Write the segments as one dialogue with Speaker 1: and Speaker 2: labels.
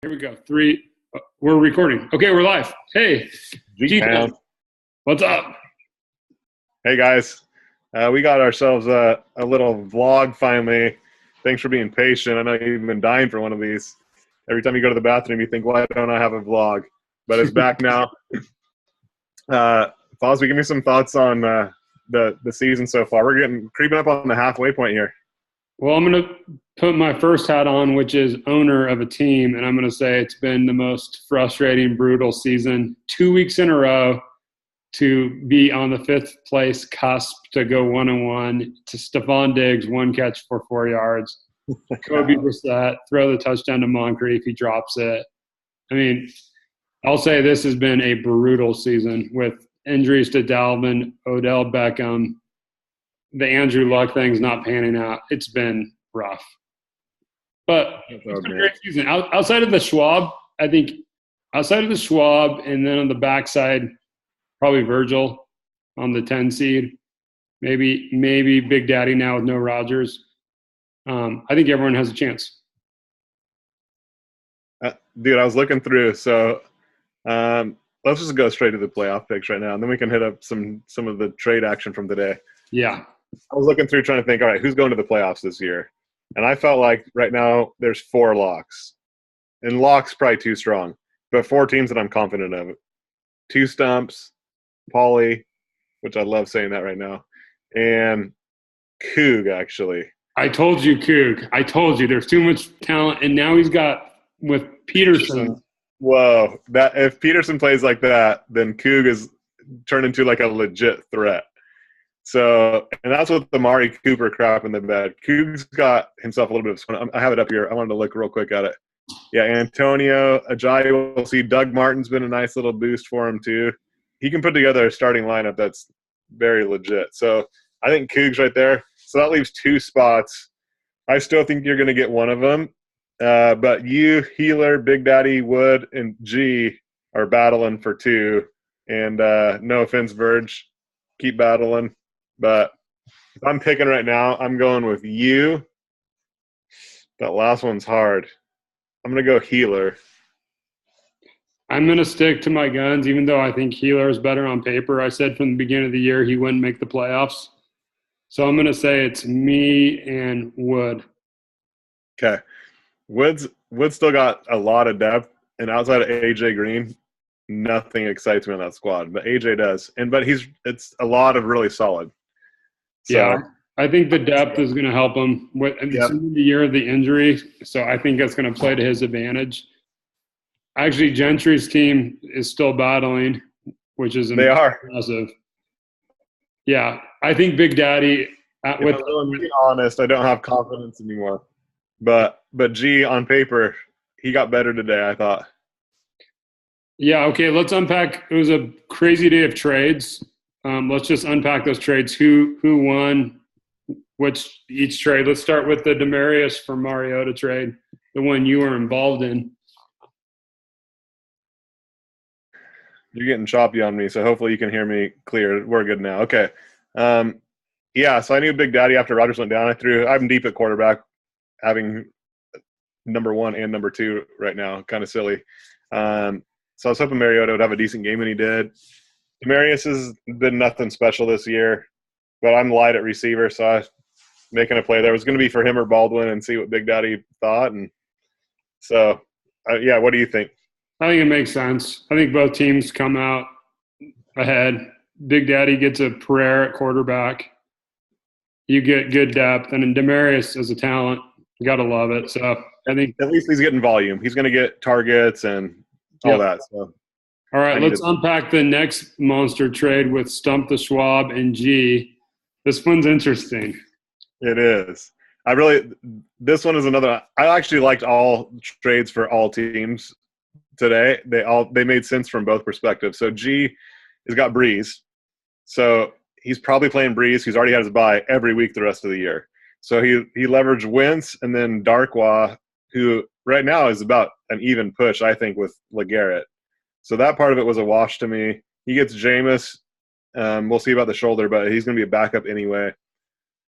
Speaker 1: Here we go. Three. We're recording. Okay, we're live. Hey,
Speaker 2: GTown.
Speaker 1: What's up?
Speaker 2: Hey guys, we got ourselves a little vlog finally. Thanks for being patient. I know you've been dying for one of these. Every time you go to the bathroom, you think, why don't I have a vlog? But it's back now. Fosby, give me some thoughts on the season so far. We're creeping up on the halfway point here.
Speaker 1: Well, I'm going to put my first hat on, which is owner of a team, and I'm going to say it's been the most frustrating, brutal season. 2 weeks in a row to be on the fifth place cusp to go 1-1, to Stephon Diggs, 1 catch for 4 yards. Kobe Brissett, throw the touchdown to Moncrief, he drops it. I mean, I'll say this has been a brutal season with injuries to Dalvin, Odell Beckham. The Andrew Luck thing's not panning out. It's been rough. But it's been a great season. Outside of the Schwab, I think outside of the Schwab and then on the backside, probably Virgil on the 10 seed. Maybe Big Daddy now with no Rodgers. I think everyone has a chance.
Speaker 2: Dude, I was looking through. So let's just go straight to the playoff picks right now, and then we can hit up some of the trade action from today.
Speaker 1: Yeah.
Speaker 2: I was looking through trying to think, all right, who's going to the playoffs this year? And I felt like right now there's 4 locks. And locks probably too strong, but 4 teams that I'm confident of. 2 Stumps, Pauly, which I love saying that right now, and Coog, actually.
Speaker 1: I told you, Coog. I told you there's too much talent, and now he's got with Peterson.
Speaker 2: Whoa. That if Peterson plays like that, then Coog is turned into like a legit threat. So, and that's with the Amari Cooper crap in the bed. Coog's got himself a little bit of – I have it up here. I wanted to look real quick at it. Yeah, Antonio, Ajayi, we'll see. Doug Martin's been a nice little boost for him too. He can put together a starting lineup that's very legit. So, I think Coog's right there. So, that leaves 2 spots. I still think you're going to get one of them. But you, Healer, Big Daddy, Wood, and G are battling for 2. And no offense, Verge, keep battling. But if I'm picking right now, I'm going with you. That last one's hard. I'm going to go Healer.
Speaker 1: I'm going to stick to my guns, even though I think Healer is better on paper. I said from the beginning of the year he wouldn't make the playoffs. So I'm going to say it's me and Wood.
Speaker 2: Okay. Wood's still got a lot of depth, and outside of A.J. Green, nothing excites me on that squad. But A.J. does. But it's a lot of really solid. So,
Speaker 1: yeah, I think the depth is going to help him. It's the year of the injury, so I think that's going to play to his advantage. Actually, Gentry's team is still battling, which is impressive. Yeah, I think Big Daddy.
Speaker 2: If I'm being honest, I don't have confidence anymore. But G on paper, he got better today, I thought.
Speaker 1: Yeah, okay, let's unpack. It was a crazy day of trades. Let's just unpack those trades. Who won each trade? Let's start with the Demaryius for Mariota trade, the one you were involved in.
Speaker 2: You're getting choppy on me, so hopefully you can hear me clear. We're good now. Okay. Yeah, so I knew Big Daddy after Rodgers went down. I'm deep at quarterback, having number 1 and number 2 right now. Kind of silly. So I was hoping Mariota would have a decent game, and he did. Demaryius has been nothing special this year, but I'm light at receiver, so I was making a play there. It was going to be for him or Baldwin and see what Big Daddy thought. And so, yeah, what do you think?
Speaker 1: I think it makes sense. I think both teams come out ahead. Big Daddy gets a prayer at quarterback. You get good depth. And then Demaryius is a talent. You got to love it. So I think –
Speaker 2: at least he's getting volume. He's going to get targets and all that. So.
Speaker 1: All right, let's unpack the next monster trade with Stump the Schwab and G. This one's interesting.
Speaker 2: It is. This one is another. I actually liked all trades for all teams today. They made sense from both perspectives. So G has got Breeze. So he's probably playing Breeze. He's already had his bye every week the rest of the year. So he leveraged Wentz and then Darkwa, who right now is about an even push, I think, with LeGarrette. So that part of it was a wash to me. He gets Jameis. We'll see about the shoulder, but he's going to be a backup anyway.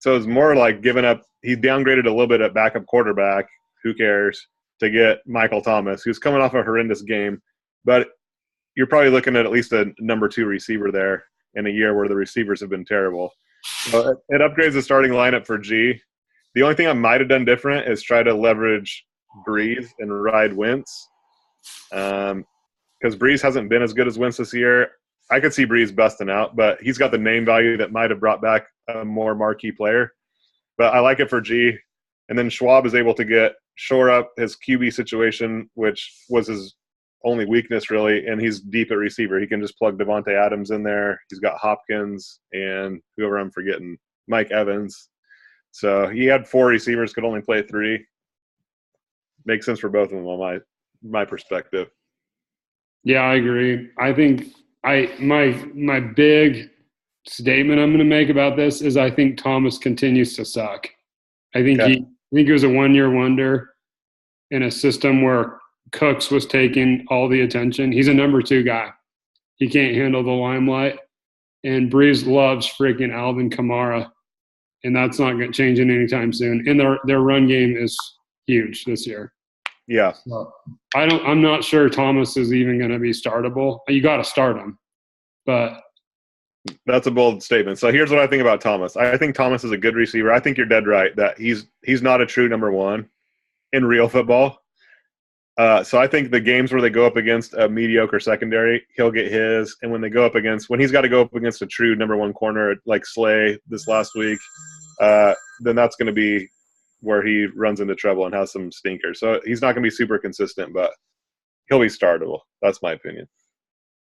Speaker 2: So it's more like giving up. He downgraded a little bit at backup quarterback. Who cares? to get Michael Thomas, who's coming off a horrendous game, but you're probably looking at least a number 2 receiver there in a year where the receivers have been terrible. So it upgrades the starting lineup for G. The only thing I might have done different is try to leverage Breeze and ride Wentz, because Breeze hasn't been as good as Wentz this year. I could see Breeze busting out, but he's got the name value that might have brought back a more marquee player. But I like it for G. And then Schwab is able to shore up his QB situation, which was his only weakness, really, and he's deep at receiver. He can just plug Devontae Adams in there. He's got Hopkins and whoever I'm forgetting, Mike Evans. So he had 4 receivers, could only play 3. Makes sense for both of them on my perspective.
Speaker 1: Yeah, I agree. I think my big statement I'm going to make about this is I think Thomas continues to suck. I think he was a one-year wonder in a system where Cooks was taking all the attention. He's a number 2 guy. He can't handle the limelight. And Breeze loves freaking Alvin Kamara, and that's not going to change anytime soon. And their run game is huge this year.
Speaker 2: Yeah.
Speaker 1: So I'm not sure Thomas is even going to be startable. You got to start him, but
Speaker 2: that's a bold statement. So here's what I think about Thomas. I think Thomas is a good receiver. I think you're dead right that he's not a true number 1 in real football. So I think the games where they go up against a mediocre secondary, he'll get his. And when he's got to go up against a true number 1 corner like Slay this last week, then that's going to be where he runs into trouble and has some stinkers. So he's not going to be super consistent, but he'll be startable. That's my opinion.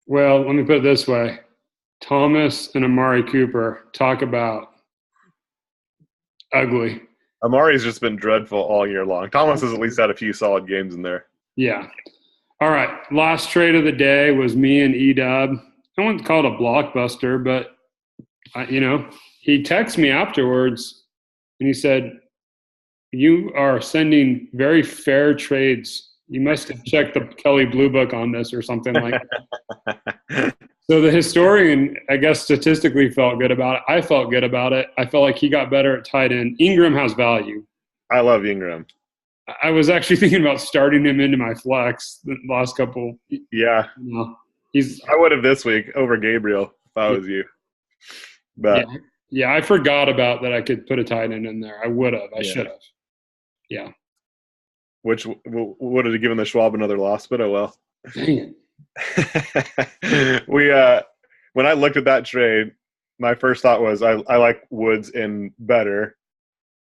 Speaker 1: Well, let me put it this way. Thomas and Amari Cooper, talk about ugly.
Speaker 2: Amari's just been dreadful all year long. Thomas has at least had a few solid games in there.
Speaker 1: Yeah. All right. Last trade of the day was me and E-Dub. I wouldn't call it a blockbuster, but, he texted me afterwards and he said, "You are sending very fair trades. You must have checked the Kelly Blue Book on this or something like that." So the historian, I guess, statistically felt good about it. I felt good about it. I felt like he got better at tight end. Ingram has value.
Speaker 2: I love Ingram.
Speaker 1: I was actually thinking about starting him into my flex the last couple.
Speaker 2: Yeah. I would have this week over Gabriel if I was you. But
Speaker 1: yeah, I forgot about that I could put a tight end in there. I would have. I should have. Yeah.
Speaker 2: Which would have given the Schwab another loss, but oh well.
Speaker 1: Dang it.
Speaker 2: When I looked at that trade, my first thought was I like Woods in better.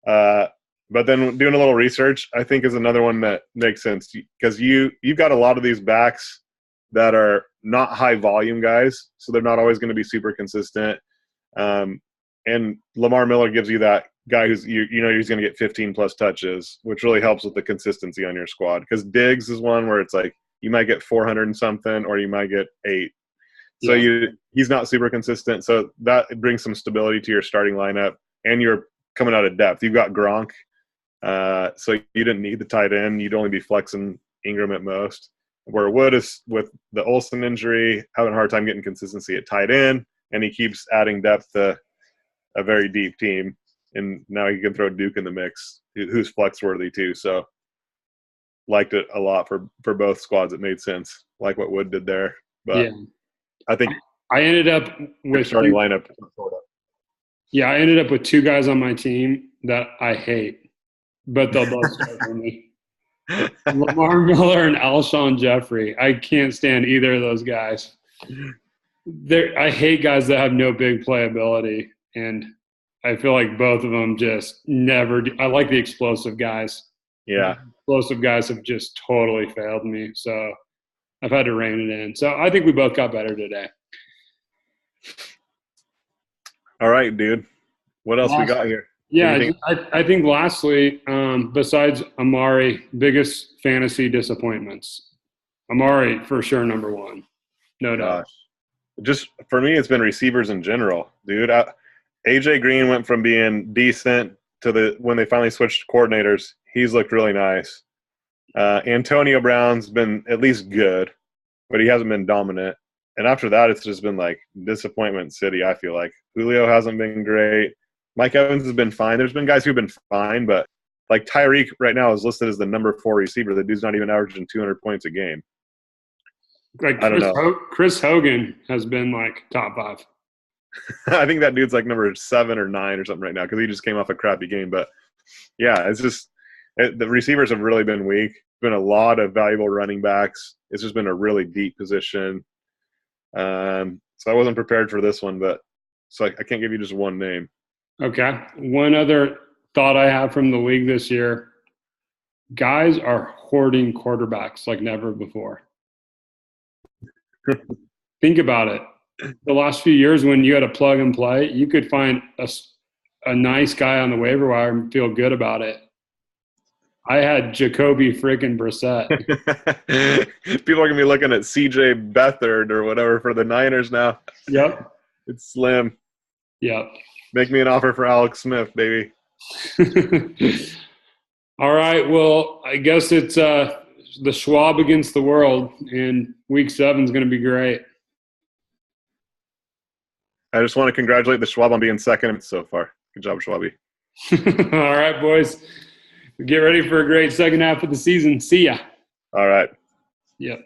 Speaker 2: But then doing a little research, I think is another one that makes sense because you've got a lot of these backs that are not high volume guys, so they're not always going to be super consistent. And Lamar Miller gives you that guy who's he's going to get 15 plus touches, which really helps with the consistency on your squad. Because Diggs is one where it's like you might get 400 and something, or you might get 8. So he's not super consistent. So that brings some stability to your starting lineup, and you're coming out of depth. You've got Gronk. So you didn't need the tight end. You'd only be flexing Ingram at most. Where Wood is with the Olsen injury, having a hard time getting consistency at tight end, and he keeps adding depth to a very deep team. And now he can throw Duke in the mix, who's flex worthy too. So liked it a lot for both squads. It made sense, like what Wood did there. But I think
Speaker 1: I ended up with
Speaker 2: starting lineup.
Speaker 1: Yeah, I ended up with 2 guys on my team that I hate, but they'll both start for me. Lamar Miller and Alshon Jeffrey. I can't stand either of those guys. I hate guys that have no big playability, and I feel like both of them just never do. I like the explosive guys.
Speaker 2: Yeah.
Speaker 1: The explosive guys have just totally failed me, so I've had to rein it in. So I think we both got better today.
Speaker 2: All right, dude. What else we got here?
Speaker 1: Yeah, I think lastly, besides Amari, biggest fantasy disappointments. Amari, for sure, number 1. No doubt.
Speaker 2: Just for me, it's been receivers in general, dude. AJ Green went from being decent to when they finally switched coordinators, he's looked really nice. Antonio Brown's been at least good, but he hasn't been dominant. And after that, it's just been like disappointment city, I feel like. Julio hasn't been great. Mike Evans has been fine. There's been guys who've been fine, but Like Tyreek right now is listed as the number 4 receiver. The dude's not even averaging 200 points a game.
Speaker 1: Like
Speaker 2: I don't know.
Speaker 1: Chris Hogan has been like top 5.
Speaker 2: I think that dude's like number 7 or 9 or something right now because he just came off a crappy game. But yeah, it's just the receivers have really been weak. Been a lot of valuable running backs. It's just been a really deep position. So I wasn't prepared for this one, but so I can't give you just one name.
Speaker 1: Okay. One other thought I have from the league this year: guys are hoarding quarterbacks like never before. Think about it. The last few years when you had a plug and play, you could find a nice guy on the waiver wire and feel good about it. I had Jacoby freaking Brissett.
Speaker 2: People are going to be looking at CJ Beathard or whatever for the Niners now.
Speaker 1: Yep.
Speaker 2: It's slim.
Speaker 1: Yep.
Speaker 2: Make me an offer for Alex Smith, baby.
Speaker 1: All right. Well, I guess it's the Schwab against the world, and week 7 is going to be great.
Speaker 2: I just want to congratulate the Schwab on being second so far. Good job, Schwabi.
Speaker 1: All right, boys. Get ready for a great second half of the season. See ya.
Speaker 2: All right.
Speaker 1: Yep.